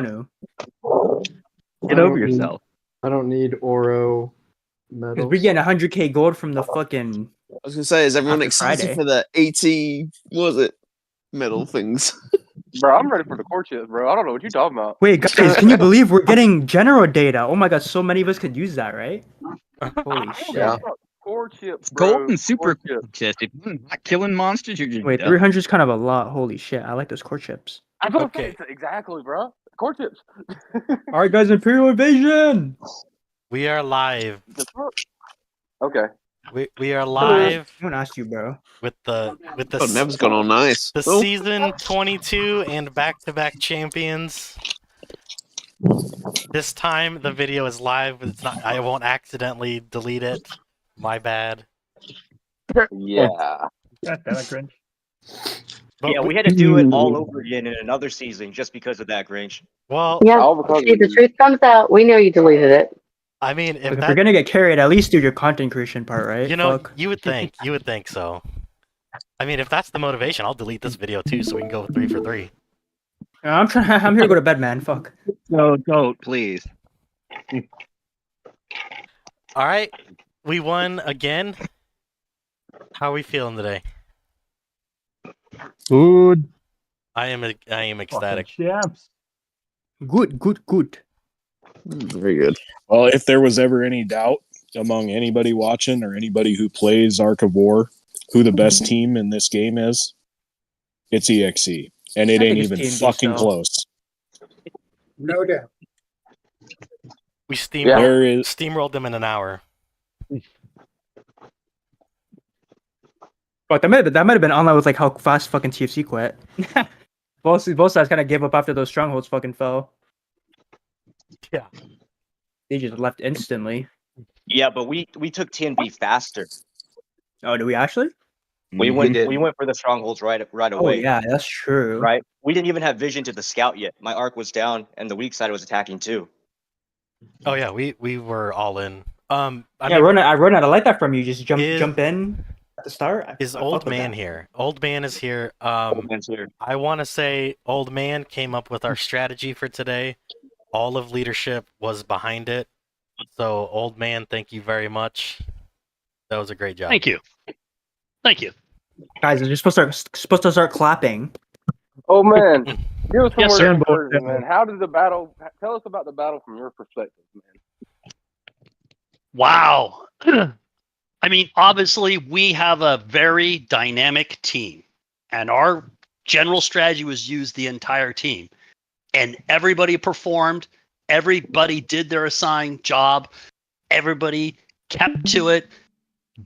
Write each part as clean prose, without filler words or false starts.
No. Get over yourself. I don't need Oro Because medals. we're getting 100k gold from the fucking. I was gonna say, is everyone After excited Friday. for the 80? What was it? Medal things. Bro, I'm ready for the court chips, bro. I don't know what you're talking about. Wait, guys, can you believe we're getting general data? Oh my god, so many of us could use that, right? Holy shit. Yeah. Court chips, bro. Golden super Court chips. chest. If you're not killing monsters, you're just Wait, dumb. 300 is kind of a lot. Holy shit, I like those core chips. I don't Okay. think exactly, bro. Court chips. All right, guys, Imperial Invasion. We are live. Okay. We are live I don't ask you, bro. with the Oh, Nev's gone all nice. the Oh. season 22 and back-to-back champions. This time the video is live, but it's not. I won't accidentally delete it. My bad. Yeah. But Yeah, we had to do it all over again in another season just because of that, Grinch. well, Yeah, All because see, the truth comes out. We know you deleted it. I mean, if Like, if that, you're gonna get carried, at least do your content creation part, right? you know, Fuck. you would think so. I mean, if that's the motivation, I'll delete this video too, so we can go 3 for 3. I'm here to go to bed, man. Fuck. No, don't, please. All right, we won again. How are we feeling today? Good. I am ecstatic. Champs. Good. Very good. Well, if there was ever any doubt among anybody watching or anybody who plays Ark of War, who the best team in this game is, it's EXE. And it I ain't think it's even TNB fucking still. close. No doubt. We There is steamrolled them in an hour. But that might have been online with like how fast fucking TFC quit. both sides kind of gave up after those strongholds fucking fell. Yeah. They just left instantly. Yeah, but we took TNB faster. Oh, do we actually? We went for the strongholds right Oh away. yeah, that's true. Right? We didn't even have vision to the scout yet. My arc was down and the weak side was attacking too. Oh yeah, we were all in. I mean, Ronald, I like that from you. Just jump Is- in at the start. is I Old fuck with Man that. here? Old Man is here. Man's here. I want to say Old Man came up with our strategy for today. All of leadership was behind it. So Old Man, thank you very much. That was a great job. Thank you. Thank you. Guys, you're supposed to start clapping. Oh man. Give us some Yes, words sir. of encouragement, man. How did the battle tell us about the battle from your perspective, man? Wow. I mean, obviously, we have a very dynamic team, and our general strategy was use the entire team, and everybody performed. Everybody did their assigned job. Everybody kept to it,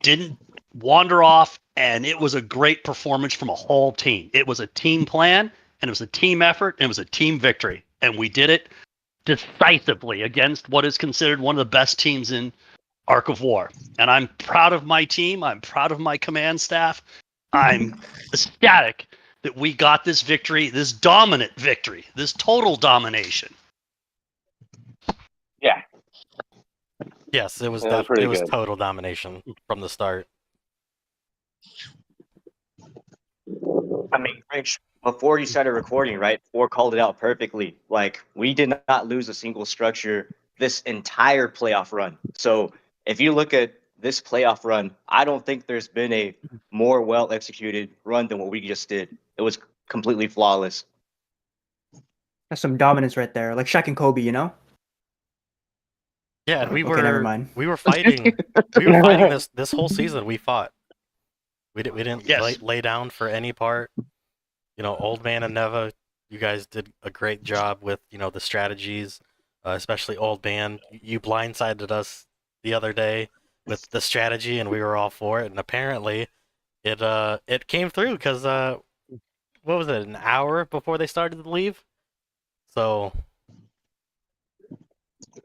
didn't wander off, and it was a great performance from a whole team. It was a team plan, and it was a team effort, and it was a team victory, and we did it decisively against what is considered one of the best teams in Ark of War. And I'm proud of my team. I'm proud of my command staff. I'm ecstatic that we got this victory, this dominant victory, this total domination. Yeah. Yes, it was Yeah, pretty it was good. total domination from the start. I mean, Rich, before you started recording, right? Or called it out perfectly. Like, we did not lose a single structure this entire playoff run. So if you look at this playoff run, I don't think there's been a more well executed run than what we just did. It was completely flawless. That's some dominance right there, like Shaq and Kobe, you know. Yeah, and Okay, never mind. we were fighting this whole season. We fought. We didn't Yes. lay down for any part. You know, Old Man and Neva, you guys did a great job with the strategies, especially Old Man. You blindsided us the other day with the strategy, and we were all for it. And apparently, it came through because what was it? An hour before they started to leave. So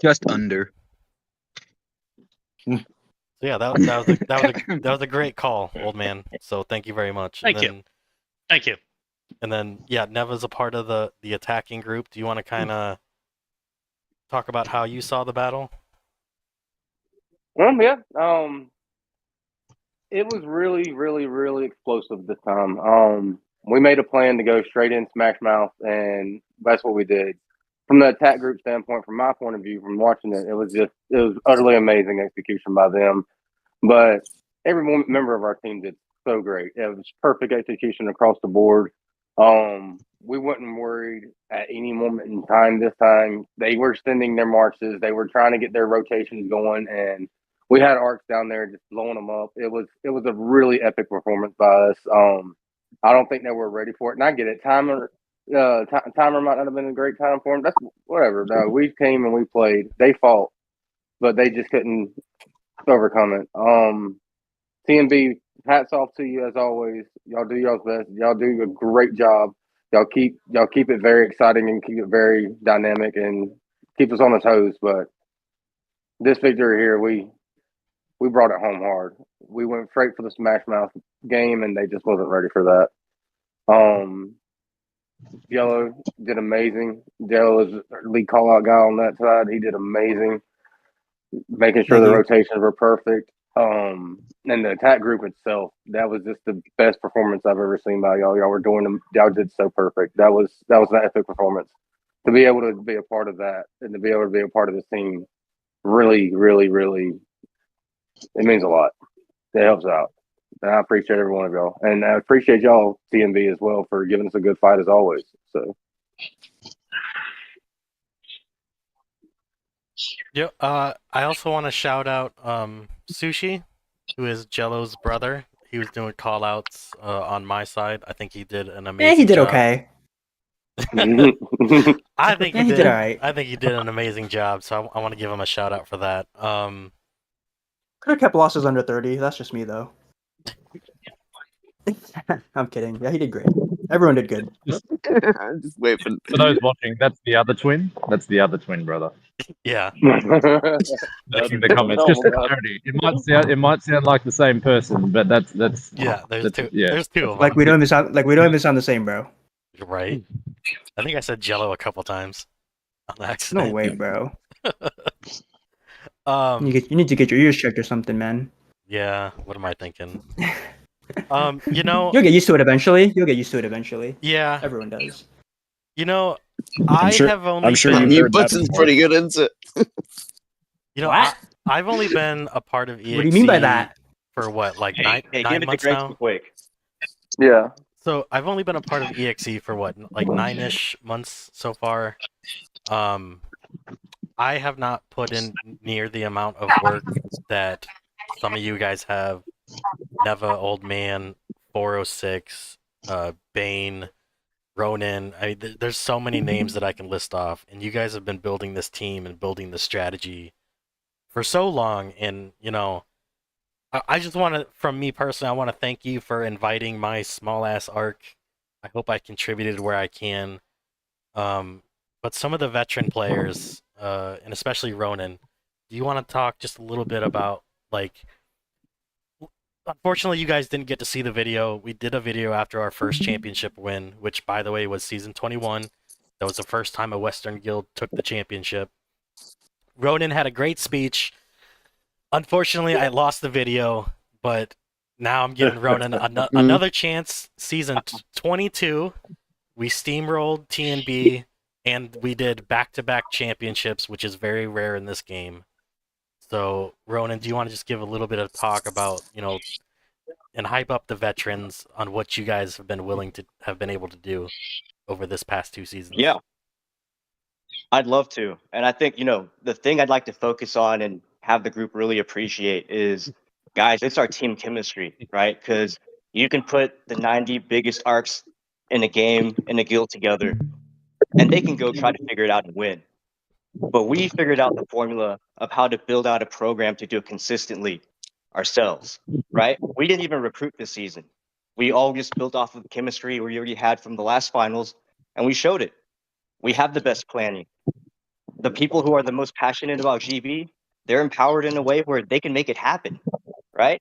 Just under. yeah, that was a great call, Old Man. So thank you very much. Thank you. Thank you. And then, yeah, Neva's a part of the attacking group. Do you want to kind of talk about how you saw the battle? Yeah. It was really, really, really explosive this time. We made a plan to go straight in Smash Mouth, and that's what we did. from the attack group standpoint, from my point of view, from watching it, it was utterly amazing execution by them. But every member of our team did so great. It was perfect execution across the board. We wasn't worried at any moment in time this time. They were sending their marches. They were trying to get their rotations going, and we had arcs down there just blowing them up. It was a really epic performance by us. I don't think they were ready for it, and I get it. Timer might not have been a great time for them. That's whatever. No, we came and we played. They fought, but they just couldn't overcome it. TNB, hats off to you as always. Y'all do y'all's best. Y'all do a great job. Y'all keep it very exciting and keep it very dynamic and keep us on the toes. But this victory here, we brought it home hard. We went straight for the Smash Mouth game, and they just wasn't ready for that. Yellow did amazing. Yellow is lead call out guy on that side. He did amazing, making sure the rotations were perfect. And the attack group itself, that was just the best performance I've ever seen by y'all. Y'all did so perfect. That was an epic performance. To be able to be a part of that and to be able to be a part of this team, really, really, really, it means a lot. It helps out. And I appreciate every one of y'all. And I appreciate y'all, TNB, as well, for giving us a good fight as always. So. Yeah, I also want to shout out Sushi, who is Jello's brother. He was doing call outs on my side. I think he did an amazing Yeah, he did job. okay. I think Yeah, he he did. did alright. I think he did an amazing job. So I want to give him a shout out for that. Could have kept losses under 30. That's just me, though. I'm kidding. Yeah, he did great. Everyone did good. Just wait For those watching, that's the other twin. That's the other twin brother. Yeah. Making the comments just for clarity. It might sound like the same person, but that's yeah. There's two. Yeah. There's two of them. Like we don't even sound the same, bro. Right. I think I said Jello a couple times on accident. No way, bro. You need to get your ears checked or something, man. Yeah. What am I thinking? You know, you'll get used to it eventually. Yeah. Everyone does. You know, I'm sure you Butson's pretty good into it. You know, I've only been a part of EXE. What do you mean by that? For what, like Hey, nine give it to months Greg now? quick. Yeah. So I've only been a part of EXE for what, like 9-ish months so far. I have not put in near the amount of work that some of you guys have. Neva, Old Man, 406, Bane, Ronin. There's so many names that I can list off, and you guys have been building this team and building the strategy for so long. And you know, I just want to, from me personally, I want to thank you for inviting my small ass arc. I hope I contributed where I can. But some of the veteran players, and especially Ronin, do you want to talk just a little bit about, like, unfortunately you guys didn't get to see the video. We did a video after our first championship win, which by the way was season 21. That was the first time a Western guild took the championship. Ronin had a great speech. Unfortunately, I lost the video, but now I'm giving Ronin another chance. Season 22, we steamrolled TNB, and we did back-to-back championships, which is very rare in this game. So, Ronin, do you want to just give a little bit of talk about, you know, and hype up the veterans on what you guys have been able to do over this past 2 seasons? Yeah. I'd love to. And I think, you know, the thing I'd like to focus on and have the group really appreciate is, guys, it's our team chemistry, right? Because you can put the 90 biggest arcs in a game, in a guild together, and they can go try to figure it out and win. But we figured out the formula of how to build out a program to do it consistently ourselves, right? We didn't even recruit this season. We all just built off of the chemistry we already had from the last finals, and we showed it. We have the best planning. The people who are the most passionate about GB, they're empowered in a way where they can make it happen, right?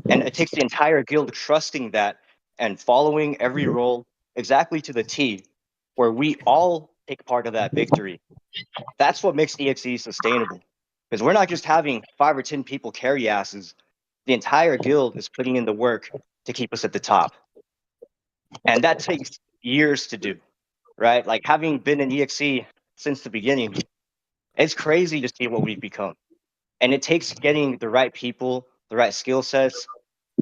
And it takes the entire guild trusting that and following every role exactly to the T, where we all take part of that victory. That's what makes EXE sustainable. Because we're not just having 5 or 10 people carry asses. The entire guild is putting in the work to keep us at the top. And that takes years to do, right? Like, having been in EXE since the beginning, it's crazy to see what we've become. And it takes getting the right people, the right skill sets,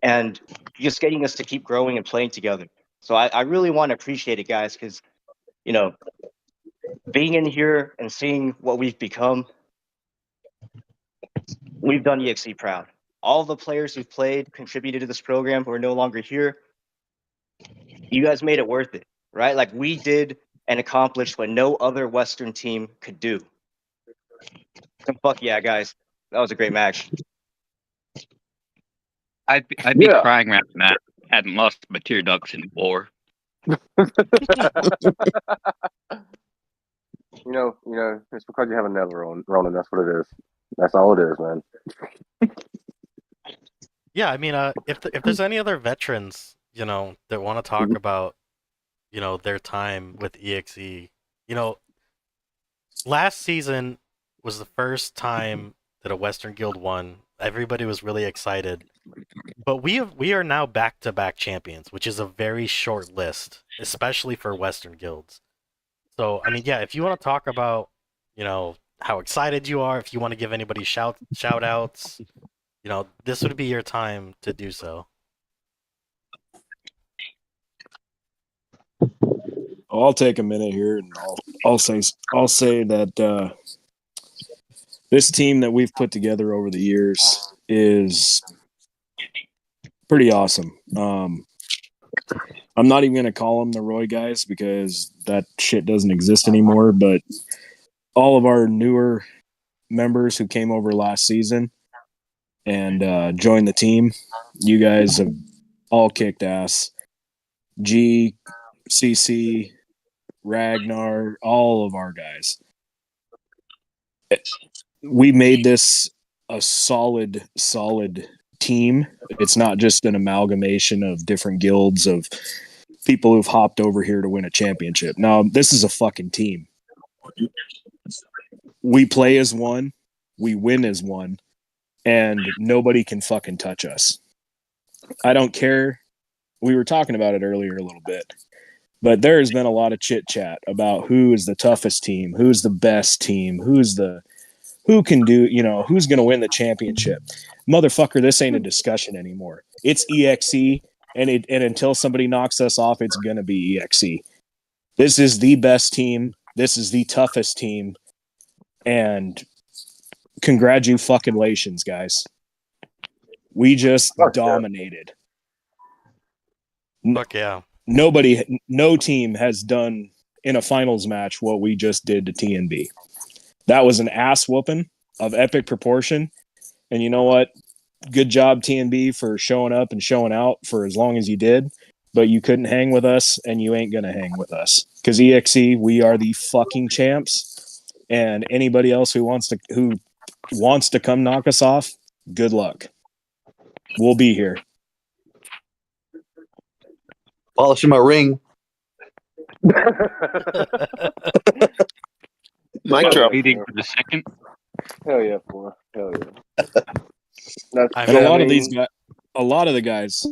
and just getting us to keep growing and playing together. So I really want to appreciate it, guys, because, you know, being in here and seeing what we've become, we've done EXE proud. All the players who've played, contributed to this program who are no longer here, you guys made it worth it, right? Like, we did and accomplished what no other Western team could do. So fuck yeah, guys. That was a great match. I'd be crying right now. Hadn't lost my tear ducts in war. It's because you have a Never on Ronan. That's what it is. That's all it is, man. Yeah, I mean, if there's any other veterans, you know, that want to talk about, you know, their time with EXE, you know, last season was the first time that a Western Guild won. Everybody was really excited, but we are now back-to-back champions, which is a very short list, especially for Western guilds. So, I mean, yeah, if you want to talk about, you know, how excited you are, if you want to give anybody shout outs, you know, this would be your time to do so. I'll take a minute here, and I'll say that this team that we've put together over the years is pretty awesome. I'm not even going to call them the Roy guys because that shit doesn't exist anymore, but all of our newer members who came over last season and joined the team, you guys have all kicked ass. G, CC, Ragnar, all of our guys. We made this a solid team. It's not just an amalgamation of different guilds of people who've hopped over here to win a championship. Now, this is a fucking team. We play as one, we win as one, and nobody can fucking touch us. I don't care. We were talking about it earlier a little bit, but there has been a lot of chit chat about who is the toughest team, who's the best team, who can do, you know, who's going to win the championship. Motherfucker, this ain't a discussion anymore. It's EXE, and until somebody knocks us off, it's going to be EXE. This is the best team. This is the toughest team. And congratulations, guys. We just dominated. Fuck yeah. No team has done in a finals match what we just did to TNB. That was an ass whooping of epic proportion. And you know what? Good job, TNB, for showing up and showing out for as long as you did. But you couldn't hang with us, and you ain't going to hang with us. Because EXE, we are the fucking champs. And anybody else who wants to come knock us off, good luck. We'll be here. Polishing my ring. Mic drop. Waiting for the second. Hell yeah, boy. Hell yeah. And a lot of the guys,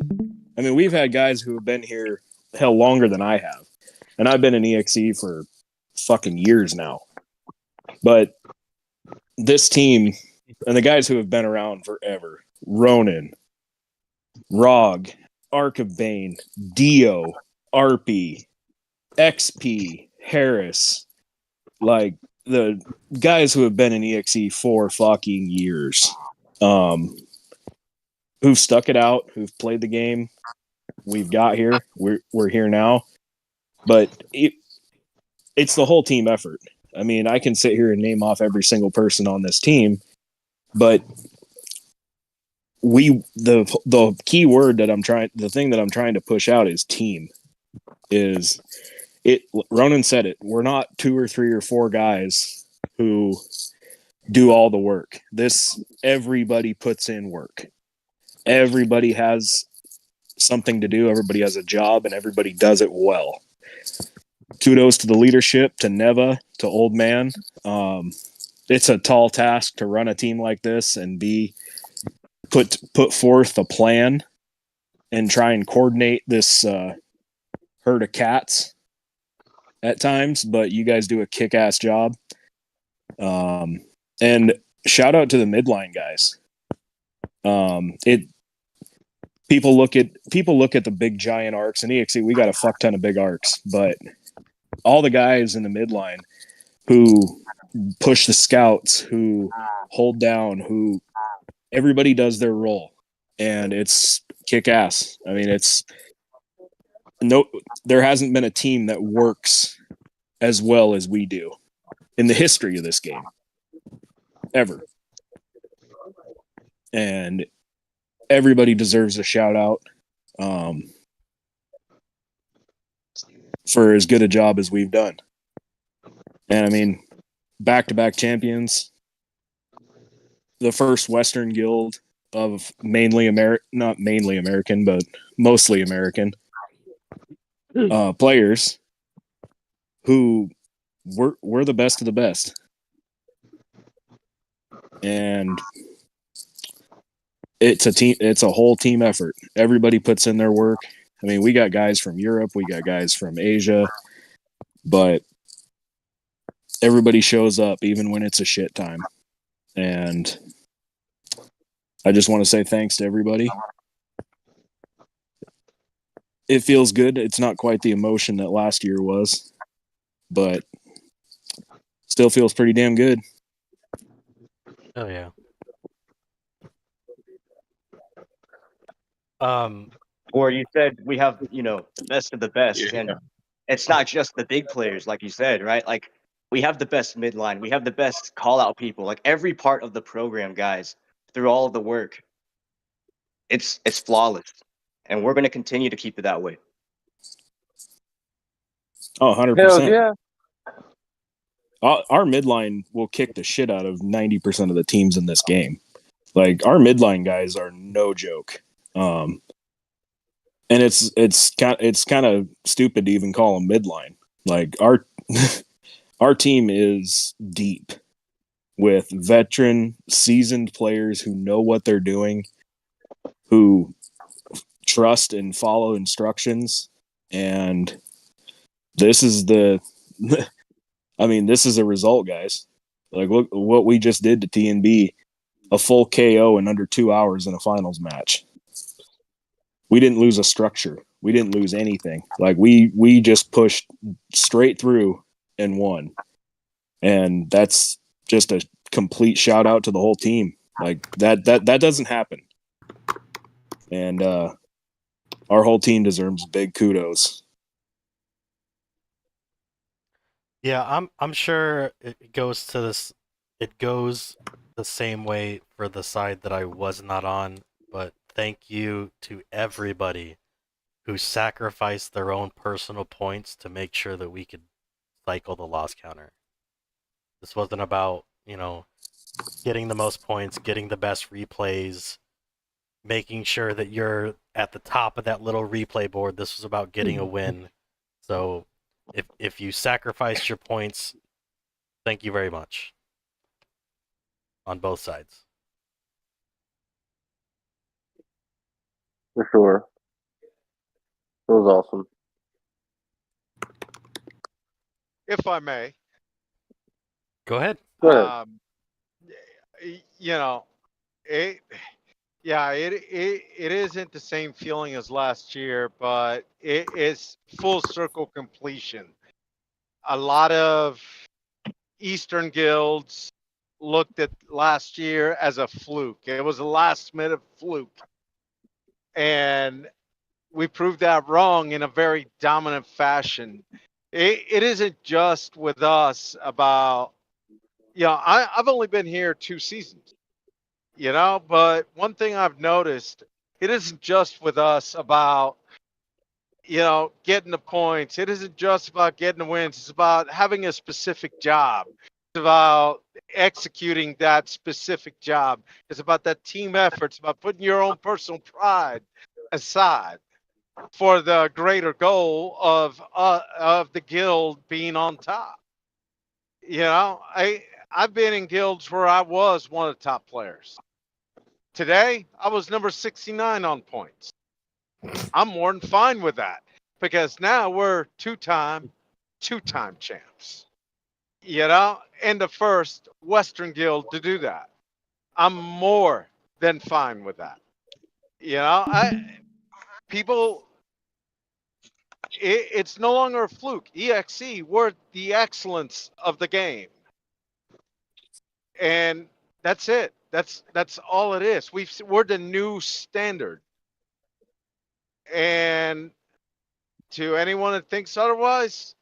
I mean, we've had guys who have been here hell longer than I have. And I've been in EXE for fucking years now. But this team and the guys who have been around forever, Ronan, Rog, Ark of Bane, Dio, Arpy, XP, Harris, like the guys who have been in EXE for fucking years, who've stuck it out, who've played the game. We've got here. We're here now. But it's the whole team effort. I mean, I can sit here and name off every single person on this team, but the key word the thing that I'm trying to push out is team. Ronan said it. We're not 2 or 3 or 4 guys who do all the work. Everybody puts in work. Everybody has something to do. Everybody has a job, and everybody does it well. Kudos to the leadership, to Neva, to Old Man. It's a tall task to run a team like this and put forth a plan and try and coordinate this herd of cats. at times, but you guys do a kick-ass job. And shout out to the midline guys. People look at the big giant arcs in EXE. We got a fuck ton of big arcs, but all the guys in the midline who push the scouts, who hold down, who everybody does their role, and it's kick ass. I mean, there hasn't been a team that works as well as we do in the history of this game ever, and everybody deserves a shout out for as good a job as we've done. And I mean, back-to-back champions, the first Western guild of not mainly American, but mostly American players who we're the best of the best. And it's a whole team effort. Everybody puts in their work. I mean, we got guys from Europe, we got guys from Asia, but everybody shows up even when it's a shit time. And I just want to say thanks to everybody. It feels good. It's not quite the emotion that last year was, but still feels pretty damn good. Oh yeah. Or you said we have, the best of the best, and it's not just the big players, like you said, right? Like we have the best midline, we have the best call out people, like every part of the program, guys, through all of the work, it's flawless, and we're going to continue to keep it that way. Oh, 100%. Hell yeah. Our midline will kick the shit out of 90% of the teams in this game. Like, our midline guys are no joke. And it's kind of stupid to even call them midline. Like, our team is deep with veteran, seasoned players who know what they're doing, who trust and follow instructions. And this is this is a result, guys. Like, look what we just did to TNB, a full KO in under 2 hours in a finals match. We didn't lose a structure. We didn't lose anything. Like, we just pushed straight through and won. And that's just a complete shout out to the whole team. Like, that doesn't happen. And our whole team deserves big kudos. Yeah, I'm sure it goes the same way for the side that I was not on, but thank you to everybody who sacrificed their own personal points to make sure that we could cycle the loss counter. This wasn't about, getting the most points, getting the best replays, making sure that you're at the top of that little replay board. This was about getting a win. So if you sacrificed your points, thank you very much. On both sides. For sure. It was awesome. If I may. Go ahead. Go ahead. It isn't the same feeling as last year, but it is full circle completion. A lot of Eastern guilds looked at last year as a fluke. It was a last minute fluke. And we proved that wrong in a very dominant fashion. It isn't just with us about, I've only been here 2 seasons, but one thing I've noticed, it isn't just with us about, getting the points. It isn't just about getting the wins. It's about having a specific job. It's about executing that specific job. It's about that team effort. It's about putting your own personal pride aside for the greater goal of the guild being on top. I've been in guilds where I was one of the top players. Today, I was number 69 on points. I'm more than fine with that because now we're 2-time 2-time champs. You know, and the first Western Guild to do that. I'm more than fine with that. You know, people, it's no longer a fluke. EXE, we're the excellence of the game, and that's it. That's all it is. We're the new standard. And to anyone that thinks otherwise,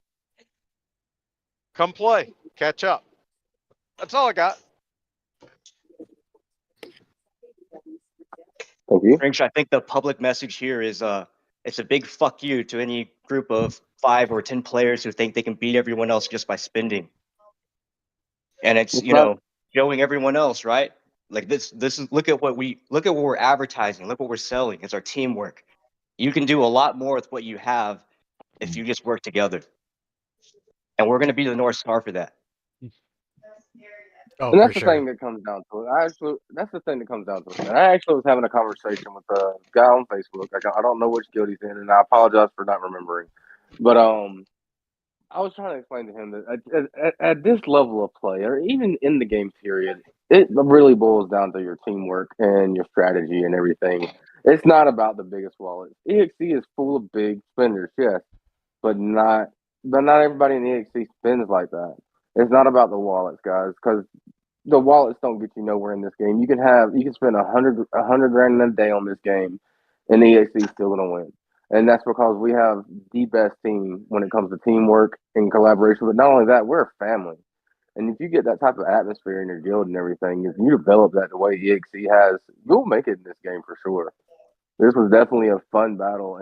come play, catch up. That's all I got. Thank you. Rich, I think the public message here is it's a big fuck you to any group of 5 or 10 players who think they can beat everyone else just by spending. And it's showing everyone else, right? Like this is look at what we're advertising, look what we're selling. It's our teamwork. You can do a lot more with what you have if you just work together. And we're gonna be the North Star for that. And that's the thing that comes down to it. That's the thing that comes down to it. And I actually was having a conversation with a guy on Facebook. I don't know which guild he's in, and I apologize for not remembering. But I was trying to explain to him that at this level of play, or even in the game period, it really boils down to your teamwork and your strategy and everything. It's not about the biggest wallet. EXE is full of big spenders, yes, but not everybody in EXE spends like that. It's not about the wallets, guys, because the wallets don't get you nowhere in this game. You can spend $100 grand in a day on this game, and EXE is still gonna win. And that's because we have the best team when it comes to teamwork and collaboration. But not only that, we're a family. And if you get that type of atmosphere in your guild and everything, if you develop that the way EXE has, you'll make it in this game for sure. This was definitely a fun battle,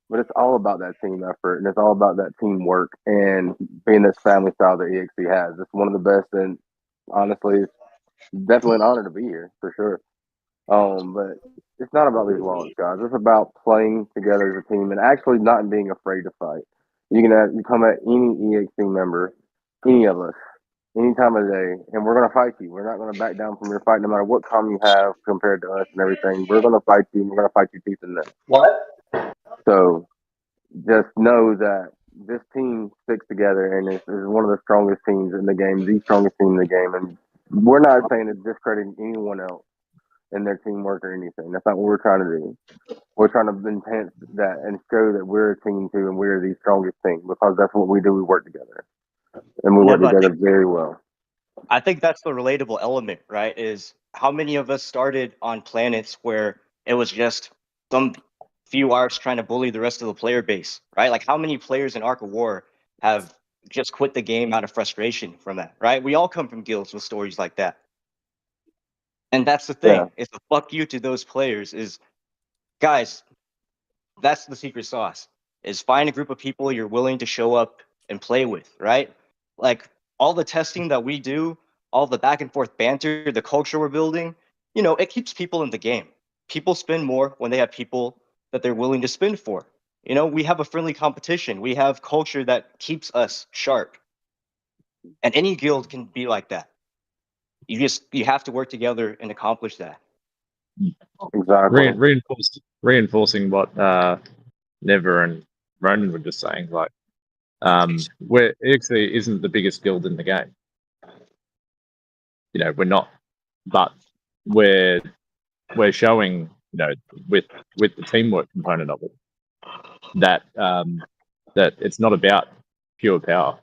but it's all about that team effort, and it's all about that teamwork and being this family style that EXE has. It's one of the best, and honestly, it's definitely an honor to be here for sure. But it's not about these wallets, guys. It's about playing together as a team and actually not being afraid to fight. You come at any EXE member, any of us, any time of the day, and we're gonna fight you. We're not gonna back down from your fight, no matter what com you have compared to us and everything. We're gonna fight you, and we're gonna fight you teeth and nail. What? So just know that this team sticks together, and it's one of the strongest teams in the game, the strongest team in the game. And we're not saying it's discrediting anyone else in their teamwork or anything. That's not what we're trying to do. We're trying to enhance that and show that we're a team too, and we're the strongest team, because that's what we do. We work together, and we work together very well. I think that's the relatable element, right? Is how many of us started on planets where it was just some few arcs trying to bully the rest of the player base, right? Like how many players in Arc of War have just quit the game out of frustration from that, right? We all come from guilds with stories like that. And that's the thing. Yeah. It's a fuck you to those players is, guys, that's the secret sauce, is find a group of people you're willing to show up and play with, right? Like all the testing that we do, all the back and forth banter, the culture we're building, it keeps people in the game. People spend more when they have people that they're willing to spend for. We have a friendly competition. We have culture that keeps us sharp. And any guild can be like that. You have to work together and accomplish that. Exactly. Reinforcing what Never and Ronan were just saying, like, where EXE isn't the biggest guild in the game. We're not, but we're showing, with the teamwork component of it, that that it's not about pure power.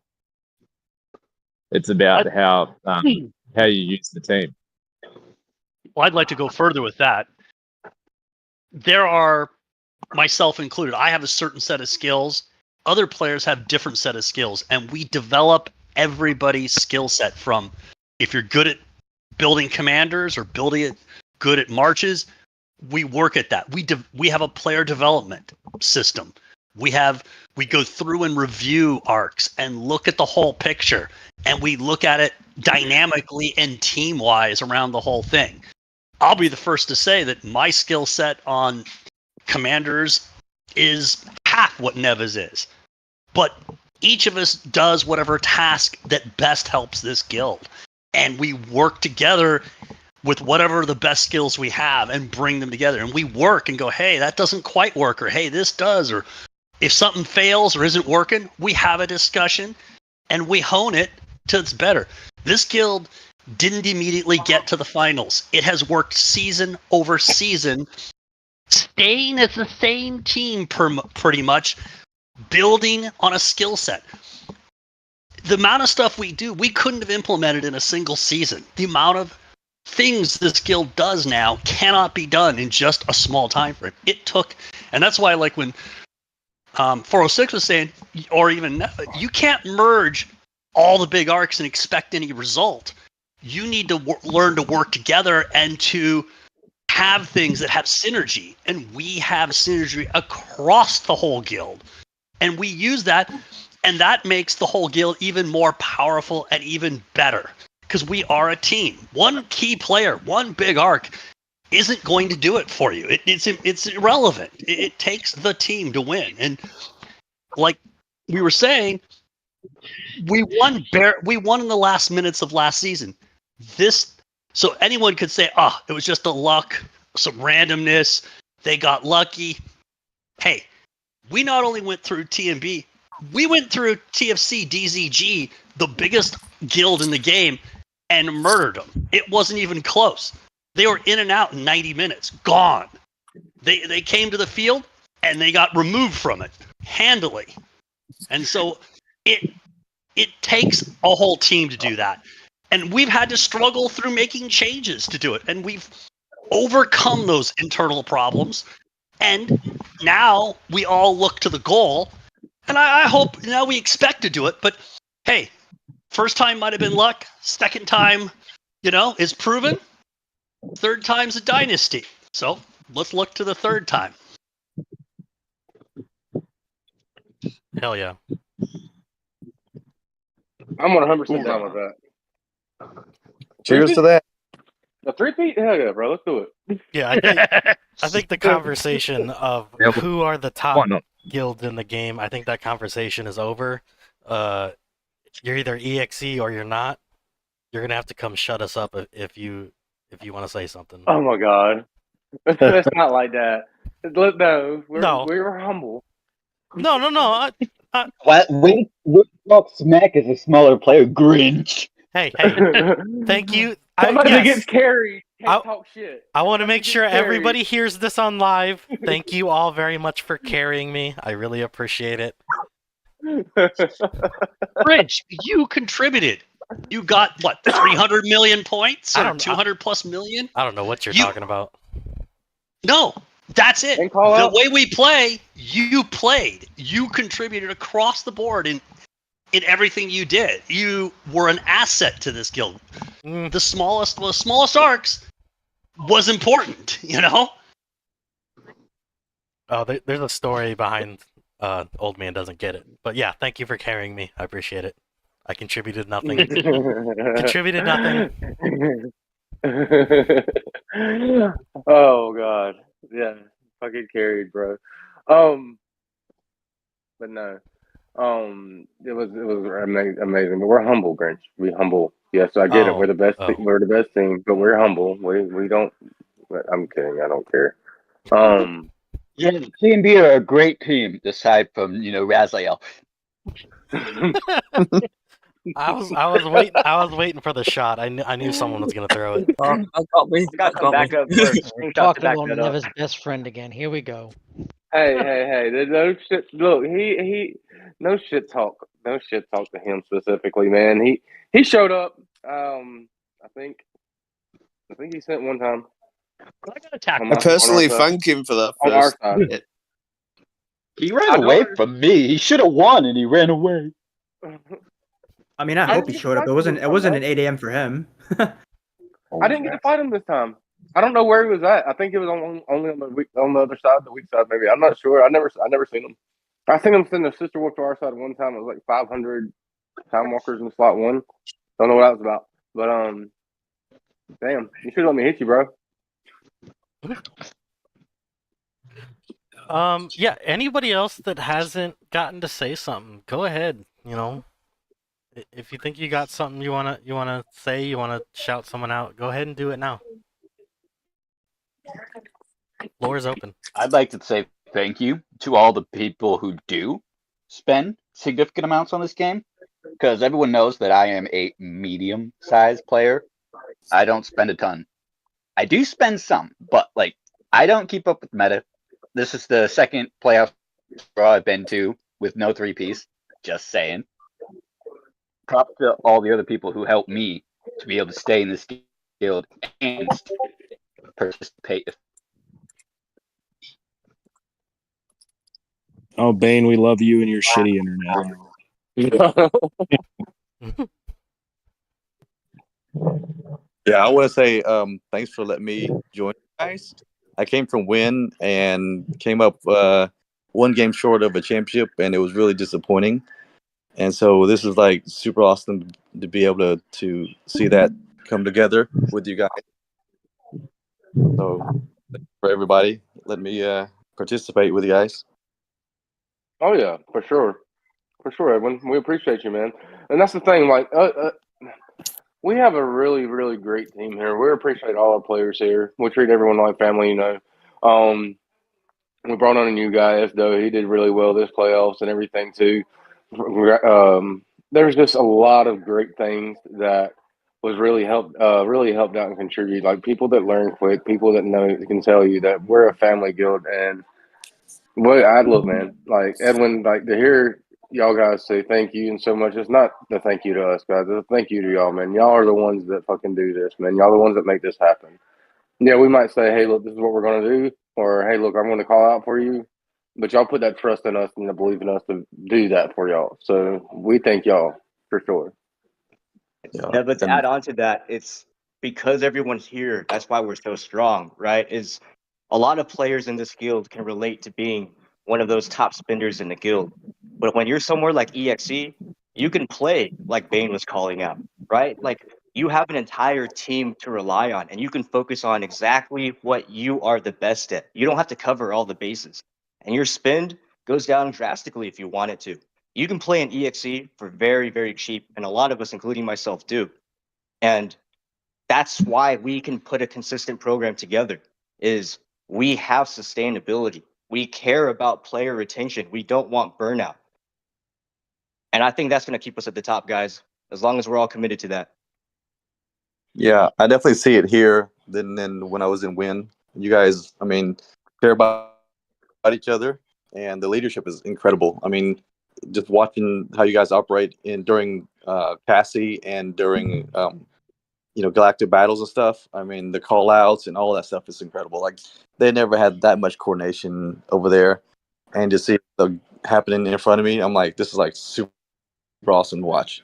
It's about how you use the team. Well, I'd like to go further with that. There are, myself included, I have a certain set of skills. Other players have different set of skills, and we develop everybody's skill set. From if you're good at building commanders or good at marches, we work at that. We have a player development system. We go through and review arcs and look at the whole picture, and we look at it dynamically and team-wise around the whole thing. I'll be the first to say that my skill set on commanders is half what Neva's is. But each of us does whatever task that best helps this guild. And we work together with whatever the best skills we have and bring them together. And we work and go, hey, that doesn't quite work, or hey, this does, or If something fails or isn't working, we have a discussion and we hone it till it's better. This guild didn't immediately get to the finals. It has worked season over season, staying as the same team pretty much, building on a skill set. The amount of stuff we do, we couldn't have implemented in a single season. The amount of things this guild does now cannot be done in just a small time frame. It took, and that's why, like when 406 was saying, or even you can't merge all the big arcs and expect any result. You need to learn to work together and to have things that have synergy, and we have synergy across the whole guild, and we use that, and that makes the whole guild even more powerful and even better because we are a team. One key player, one big arc isn't going to do it for you. It's irrelevant. It takes the team to win, and like we were saying, we won in the last minutes of last season. So anyone could say, "Oh, it was just a luck, some randomness. They got lucky." Hey, we not only went through TMB, we went through TFC DZG, the biggest guild in the game, and murdered them. It wasn't even close. They were in and out in 90 minutes, gone. They came to the field and they got removed from it handily. And so it takes a whole team to do that. And we've had to struggle through making changes to do it. And we've overcome those internal problems. And now we all look to the goal. And I hope now we expect to do it. But hey, first time might have been luck. Second time, is proven. Third time's a dynasty. So let's look to the third time. Hell yeah. I'm 100% down with that. Cheers to that. A three-peat? Hell yeah, bro. Let's do it. Yeah, I think the conversation of who are the top guilds in the game, I think that conversation is over. You're either EXE or you're not. You're gonna have to come shut us up if you want to say something. Oh my god, it's not like that. No, we're humble. No. What? We talk smack as a smaller player, Grinch. Hey, thank you. Somebody that gets carried can't talk shit. I want to make sure everybody hears this on live. Thank you all very much for carrying me. I really appreciate it. Rich, you contributed. You got what, 300 million points or 200 plus million? I don't know what you're talking about. No, that's it. The way we play, you played. You contributed across the board in everything you did. You were an asset to this guild. The smallest arcs was important, Oh, there's a story behind Old Man Doesn't Get It. But yeah, thank you for carrying me. I appreciate it. I contributed nothing. Contributed nothing. Oh god. Yeah. Fucking carried, bro. But no. It was amazing. But we're humble, Grinch. We humble. Yes, I get it. We're the best. We're the best team, but we're humble. We don't. I'm kidding. I don't care. Yeah, TMB are a great team, aside from Raziel. I was waiting for the shot. I knew someone was gonna throw it. Got some backup first. Talking about Neva's best friend again. Here we go. Hey! No shit. Look, he no shit talk. No shit talk to him specifically, man. He showed up. I think he sent one time. I personally thank him for that. On our side. He ran away from me. He should have won, and he ran away. I mean, I hope he showed up. It wasn't an 8 a.m. for him. I didn't get to fight him this time. I don't know where he was at. I think it was only on the other side, the weak side, maybe. I'm not sure. I never seen him. I seen him send a sister wolf to our side one time. It was like 500 time walkers in slot 1. Don't know what that was about, but damn, you should let me hit you, bro. Yeah. Anybody else that hasn't gotten to say something, go ahead. If you think you got something you wanna say, you wanna shout someone out, go ahead and do it now. Floor is open. I'd like to say thank you to all the people who do spend significant amounts on this game, because everyone knows that I am a medium-sized player. I don't spend a ton. I do spend some, but like I don't keep up with meta. This is the second playoff draw I've been to with no 3-piece. Just saying. Props to all the other people who helped me to be able to stay in this guild and participate. Oh, Bane, we love you and your shitty internet. Yeah, I want to say thanks for letting me join you guys. I came from Win and came up one game short of a championship, and it was really disappointing. And so this is like super awesome to be able to see that come together with you guys. So for everybody, let me participate with you guys. Oh yeah, for sure, Edwin. We appreciate you, man. And that's the thing. Like, we have a really, really great team here. We appreciate all our players here. We treat everyone like family, you know. We brought on a new guy, though. He did really well this playoffs and everything too. There's just a lot of great things that was really helped out and contribute. Like people that learn quick, people that know can tell you that we're a family guild. And what I look, man, like Edwin, like to hear y'all guys say thank you and so much. It's not the thank you to us guys. It's a thank you to y'all, man. Y'all are the ones that fucking do this, man. Y'all are the ones that make this happen. Yeah, we might say, hey, look, this is what we're gonna do, or hey, look, I'm gonna call out for you. But y'all put that trust in us and the belief in us to do that for y'all. So we thank y'all for sure. Yeah, but to add on to that, it's because everyone's here. That's why we're so strong, right? Is a lot of players in this guild can relate to being one of those top spenders in the guild. But when you're somewhere like EXE, you can play like Bane was calling out, right? Like you have an entire team to rely on, and you can focus on exactly what you are the best at. You don't have to cover all the bases, and your spend goes down drastically if you want it to. You can play an EXE for very, very cheap, and a lot of us, including myself, do. And that's why we can put a consistent program together. Is we have sustainability. We care about player retention. We don't want burnout. And I think that's going to keep us at the top, guys, as long as we're all committed to that. Yeah, I definitely see it here than when I was in Win. You guys, I mean, care about each other, and the leadership is incredible. I mean, just watching how you guys operate during Cassie and during galactic battles and stuff. I mean, the call outs and all that stuff is incredible. Like they never had that much coordination over there, and to see it happening in front of me, I'm like, this is like super awesome to watch.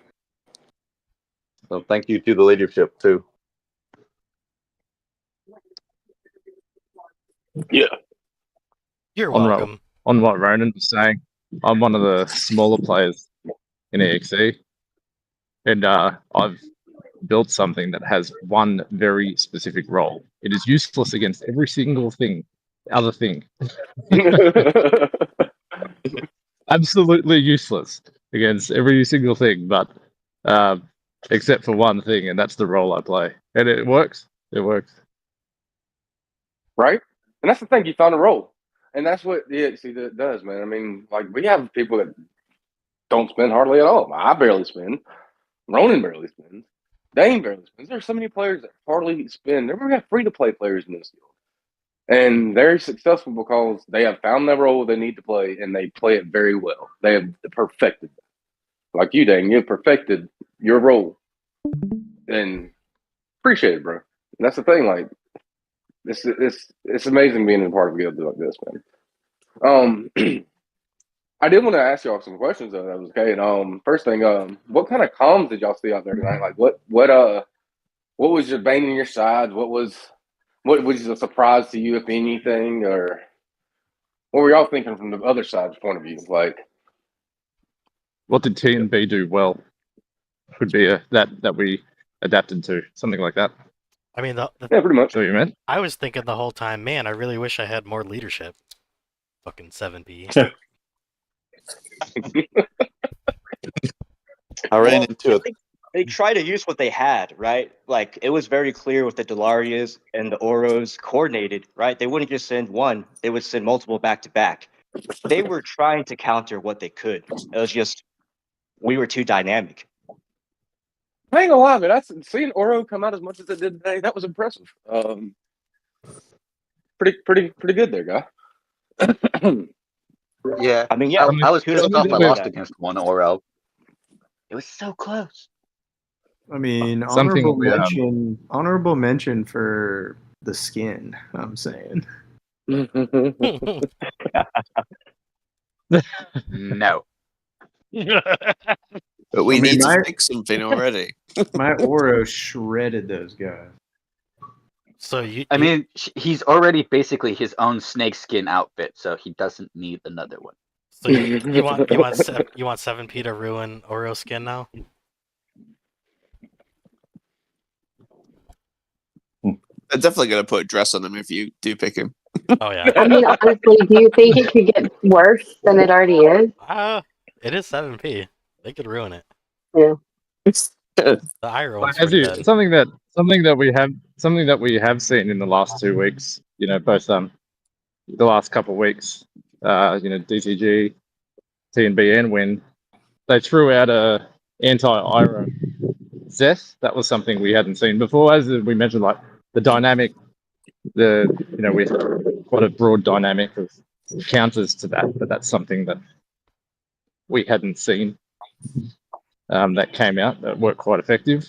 So thank you to the leadership too. Yeah. You're on welcome. On what Ronan was saying, I'm one of the smaller players in EXE, and I've built something that has one very specific role. It is useless against every single other thing. Absolutely useless against every single thing, but except for one thing, and that's the role I play, and it works. It works. Right? And that's the thing, you found a role. And that's what the EXE does, man. I mean, like, we have people that don't spend hardly at all. I barely spend. Ronan barely spends. Dane barely spends. There's so many players that hardly spend. We have free-to-play players in this field. And they're successful because they have found their role they need to play, and they play it very well. They have perfected it. Like you, Dane, you have perfected your role. And appreciate it, bro. And that's the thing, like, it's amazing being a part of a guild like this, man. I did want to ask y'all some questions though. That was okay. And first thing, what kind of comms did y'all see out there tonight? Like, what was your bane in your sides? What was a surprise to you, if anything, or what were y'all thinking from the other side's point of view? Like, what did T and B do well? Could be that we adapted to, something like that. I mean, yeah, pretty much. So you meant? I was thinking the whole time, man, I really wish I had more leadership. Fucking 7B. I ran into it. they try to use what they had, right? Like it was very clear with the Delarias and the Oros coordinated, right? They wouldn't just send one; they would send multiple back to back. They were trying to counter what they could. It was just we were too dynamic. I ain't gonna lie, but that's seeing Oro come out as much as it did today. That was impressive. Pretty good there, guy. Yeah, I mean, yeah, I was kudos pissed to off I them for lost that. against one Oro. It was so close. I mean, Something honorable mention for the skin. I'm saying. No. But we I mean, need my- to fix something already. My Oro shredded those guys. So you, I mean, he's already basically his own snakeskin outfit, so he doesn't need another one. so you want 7P to ruin Oro skin now? I'm definitely gonna put a dress on him if you do pick him. Oh yeah. I mean, honestly, do you think it could get worse than it already is? It is 7P. They could ruin it. Yeah. The Ira one's As pretty you, good. something that we have seen in the last 2 weeks, both the last couple of weeks, DTG, TNB, and Win, they threw out a anti-Ira Zeth. That was something we hadn't seen before. As we mentioned, like the dynamic, we have quite a broad dynamic of counters to that, but that's something that we hadn't seen. That came out that worked quite effective.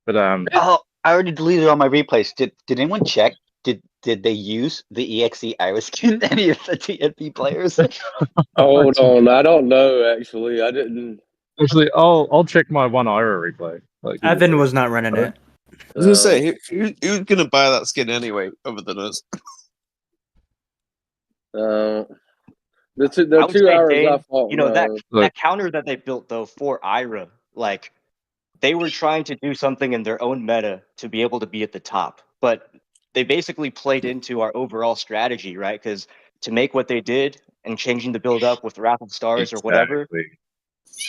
But oh, I already deleted all my replays. Did anyone check? Did they use the EXE Ira skin? Any of the TNP players? Hold on, I don't know. Actually, I didn't. Actually, I'll check my one Ira replay. Evan was not running it. I was gonna say, who's gonna buy that skin anyway, other than us? The I two would say, hours Dane, I fought. that counter that they built though for Ira, like they were trying to do something in their own meta to be able to be at the top, but they basically played into our overall strategy, right? Because to make what they did and changing the build up with Wrath of Stars or whatever,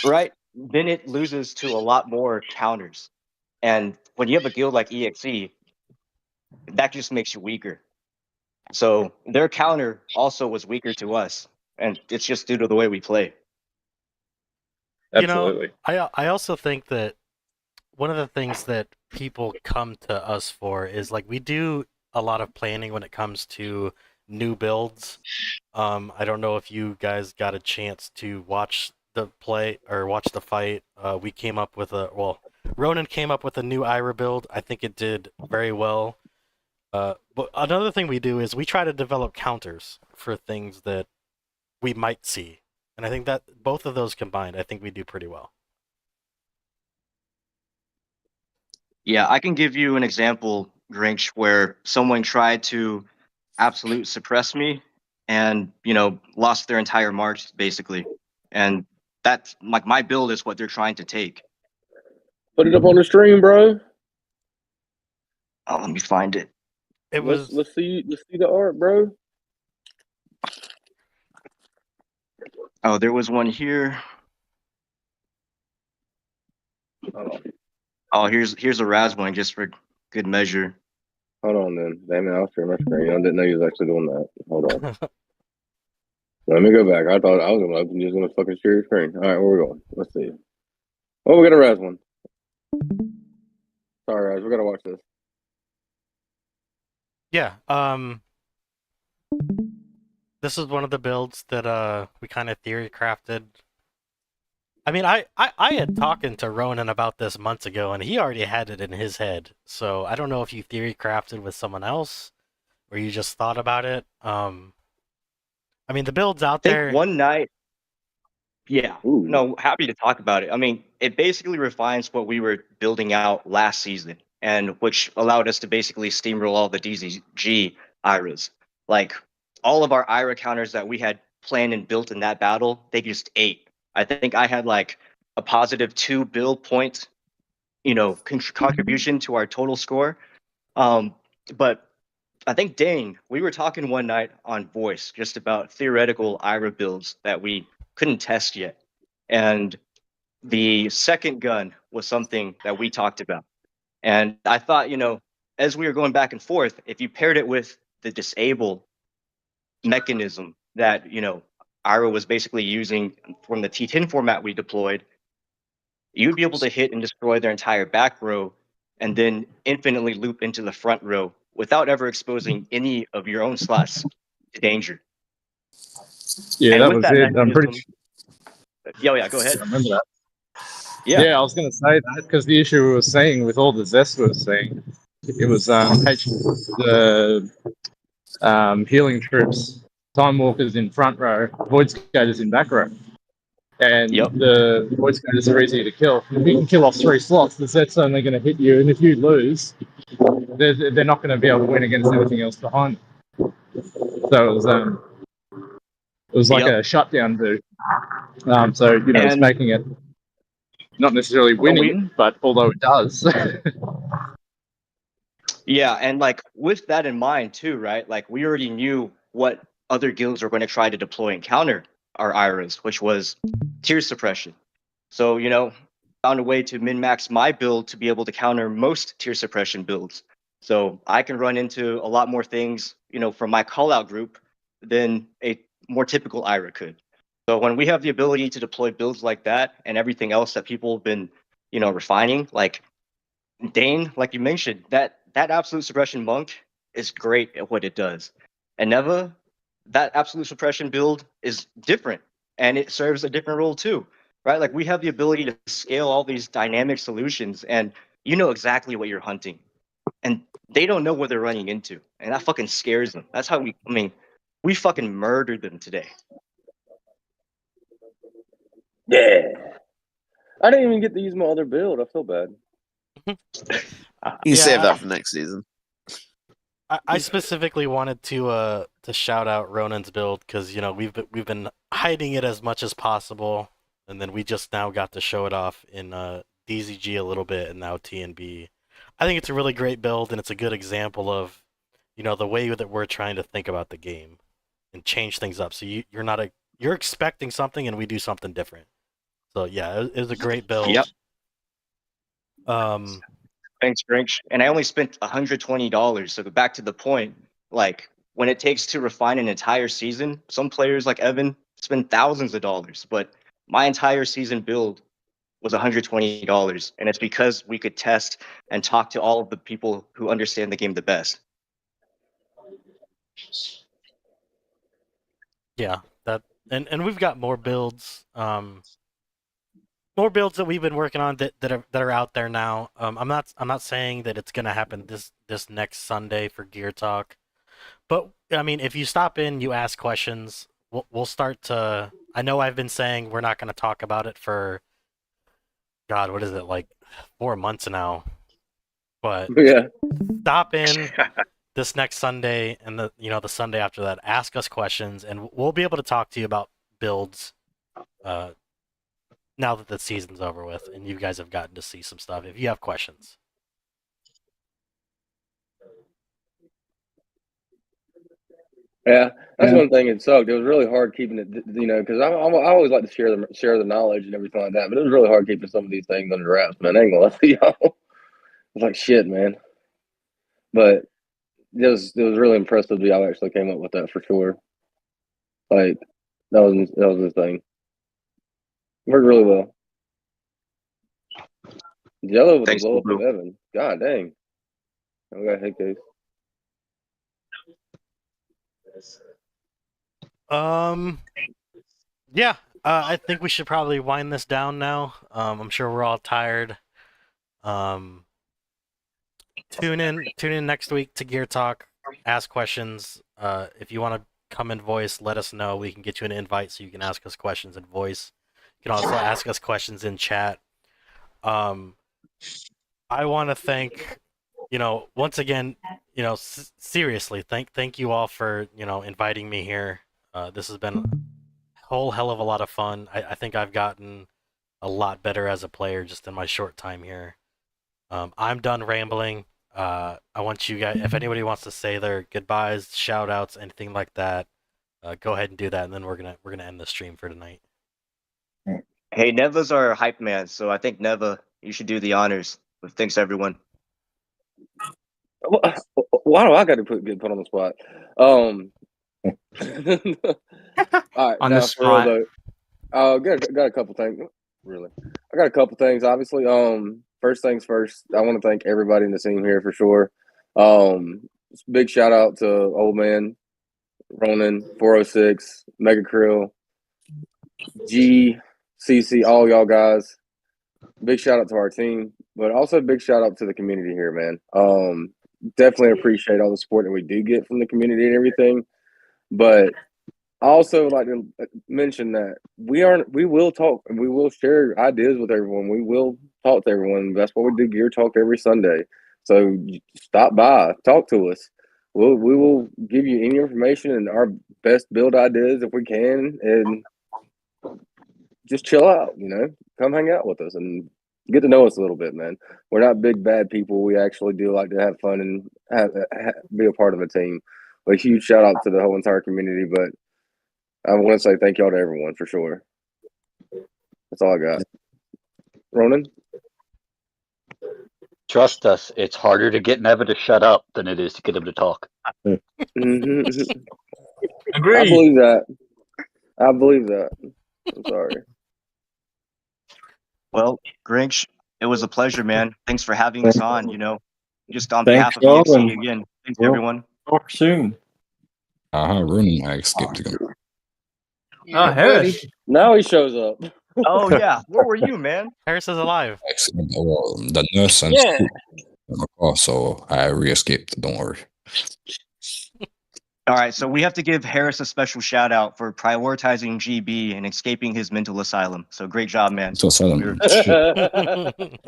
right? Then it loses to a lot more counters, and when you have a guild like EXE, that just makes you weaker. So their counter also was weaker to us, and it's just due to the way we play. Absolutely. I also think that one of the things that people come to us for is like we do a lot of planning when it comes to new builds. I don't know if you guys got a chance to watch the play or watch the fight. We came up with Ronan came up with a new Ira build. I think it did very well. But another thing we do is we try to develop counters for things that we might see. And I think that both of those combined, I think we do pretty well. Yeah, I can give you an example, Grinch, where someone tried to absolute suppress me and, lost their entire march, basically. And that's like my build is what they're trying to take. Put it up on the stream, bro. Oh, let me find it. Let's see the art, bro. Oh, there was one here. Oh, here's a Raz one just for good measure. Hold on, then. Damn it, I'll share my screen. I didn't know you was actually doing that. Hold on. Let me go back. I thought I was just gonna fucking share your screen. All right, where we going? Let's see. Oh, we got a Raz one. Sorry, guys, we gotta watch this. Yeah. This is one of the builds that we kind of theory crafted. I mean, I had talking to Ronan about this months ago, and he already had it in his head. So I don't know if you theory crafted with someone else, or you just thought about it. I mean, the build's out I there. think one night. Yeah. No, happy to talk about it. I mean, it basically refines what we were building out last season, and which allowed us to basically steamroll all the DZG IRAs. Like all of our IRA counters that we had planned and built in that battle, they just ate. I think I had like a positive 2 build point, contribution to our total score. But I think Dane, we were talking one night on voice just about theoretical IRA builds that we couldn't test yet. And the second gun was something that we talked about. And I thought, as we were going back and forth, if you paired it with the disable mechanism that, Ira was basically using from the T10 format we deployed, you'd be able to hit and destroy their entire back row and then infinitely loop into the front row without ever exposing any of your own slots to danger. Yeah, And that with was that it. I'm pretty mechanism, yeah, go sure ahead. I remember that. Yeah. Yeah, I was going to say that because the issue we were seeing with all the Zest we were seeing, it was the healing troops, Time Walkers in front row, Void Skaters in back row. And the Void Skaters are easy to kill. If you can kill off 3 slots, the Zet's only going to hit you, and if you lose, they're not going to be able to win against anything else behind them. So it was like a shutdown do. So it's making it not necessarily winning, but although it does. Yeah, and like with that in mind too, right? Like we already knew what other guilds were going to try to deploy and counter our IRAs, which was tier suppression. So, found a way to min-max my build to be able to counter most tier suppression builds. So I can run into a lot more things, from my call-out group than a more typical IRA could. So when we have the ability to deploy builds like that and everything else that people have been, refining, like Dane, like you mentioned, that absolute suppression monk is great at what it does. And Neva, that absolute suppression build is different and it serves a different role too, right? Like we have the ability to scale all these dynamic solutions and you know exactly what you're hunting. And they don't know what they're running into. And that fucking scares them. That's how we fucking murdered them today. Yeah. I didn't even get to use my other build. I feel bad. You save that for next season. I specifically wanted to shout out Ronan's build because we've been hiding it as much as possible, and then we just now got to show it off in DZG a little bit, and now TNB. I think it's a really great build, and it's a good example of the way that we're trying to think about the game and change things up. So you're expecting something, and we do something different. So yeah, it was a great build. Yep. Thanks, Grinch. And I only spent $120. So back to the point, like when it takes to refine an entire season, some players like Evan spend thousands of dollars, but my entire season build was $120. And it's because we could test and talk to all of the people who understand the game the best. Yeah, and we've got more builds. More builds that we've been working on that are out there now. I'm not saying that it's gonna happen this next Sunday for Gear Talk, but I mean if you stop in, you ask questions, we'll start to. I know I've been saying we're not gonna talk about it for, God, what is it, like 4 months now? But yeah, stop in this next Sunday and the Sunday after that. Ask us questions, and we'll be able to talk to you about builds. Now that the season's over with and you guys have gotten to see some stuff, if you have questions. Yeah, that's one thing. It sucked. It was really hard keeping it, because I always like to share the knowledge and everything like that. But it was really hard keeping some of these things under wraps, man. I ain't gonna lie to y'all. It's like shit, man. But it was really impressive that y'all actually came up with that for sure. Like that was the thing. Worked really well. Jello with the blow up of Evan. God dang. I got hit case. Yeah. I think we should probably wind this down now. I'm sure we're all tired. Tune in next week to Gear Talk. Ask questions. If you want to come in voice, let us know. We can get you an invite so you can ask us questions in voice. You can also ask us questions in chat. I want to thank, once again, seriously, thank you all for, inviting me here. This has been a whole hell of a lot of fun. I think I've gotten a lot better as a player just in my short time here. I'm done rambling. I want you guys, if anybody wants to say their goodbyes, shout outs, anything like that, go ahead and do that, and then we're gonna end the stream for tonight. Hey, Neva's our hype man, so I think Neva, you should do the honors. But thanks everyone. Why do I got to get put on the spot? All right, On now the for real spot. though, got a couple things. Really, I got a couple things. Obviously, first things first, I want to thank everybody in the team here for sure. Big shout out to Old Man, Ronan, 406, Mega Krill, G, CC, all y'all guys. Big shout out to our team, but also big shout out to the community here, man. Definitely appreciate all the support that we do get from the community and everything. But I also like to mention that we will talk and we will share ideas with everyone. We will talk to everyone. That's what we do, Gear Talk, every Sunday. So stop by, talk to us. We will give you any information and our best build ideas if we can, and just chill out. Come hang out with us and get to know us a little bit, man. We're not big bad people. We actually do like to have fun and be a part of a team. A huge shout out to the whole entire community, but I want to say thank y'all to everyone for sure. That's all I got. Ronan? Trust us, it's harder to get Neva to shut up than it is to get him to talk. Mm-hmm. Agreed. I believe that. I'm sorry. Well, Grinch, it was a pleasure, man. Thanks for having us on. Just on Thanks, behalf of y'all, EXE and again, thanks we'll everyone. talk soon. Ronan, I skipped again. Oh, Harris. Now he shows up. Oh yeah, where were you, man? Harris is alive. Accident. Well, the nurse and Yeah. school in my car, so I re-escaped. Don't worry. All right, so we have to give Harris a special shout out for prioritizing GB and escaping his mental asylum. So great job, man. So silent. Shit.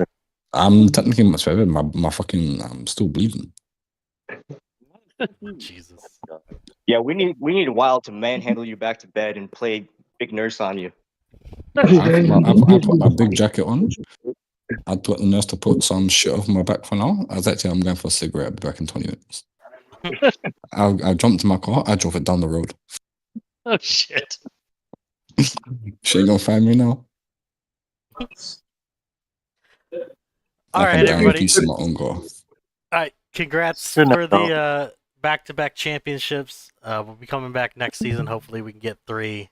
I'm technically much better. My fucking, I'm still bleeding. Jesus. Yeah, we need a while to manhandle you back to bed and play big nurse on you. I put my big jacket on. I told the nurse to put some shit off my back for now. I'm going for a cigarette. I'll be back in 20 minutes. I jumped in my car. I drove it down the road. Oh shit. She ain't gonna find me now. All I right, can die in everybody. peace in my own car. All right, congrats Good night, for the back-to-back championships. We'll be coming back next season. Hopefully, we can get 3.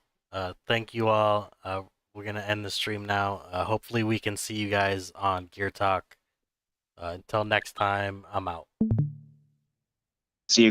Thank you all. We're gonna end the stream now. Hopefully, we can see you guys on Gear Talk. Until next time, I'm out. See you.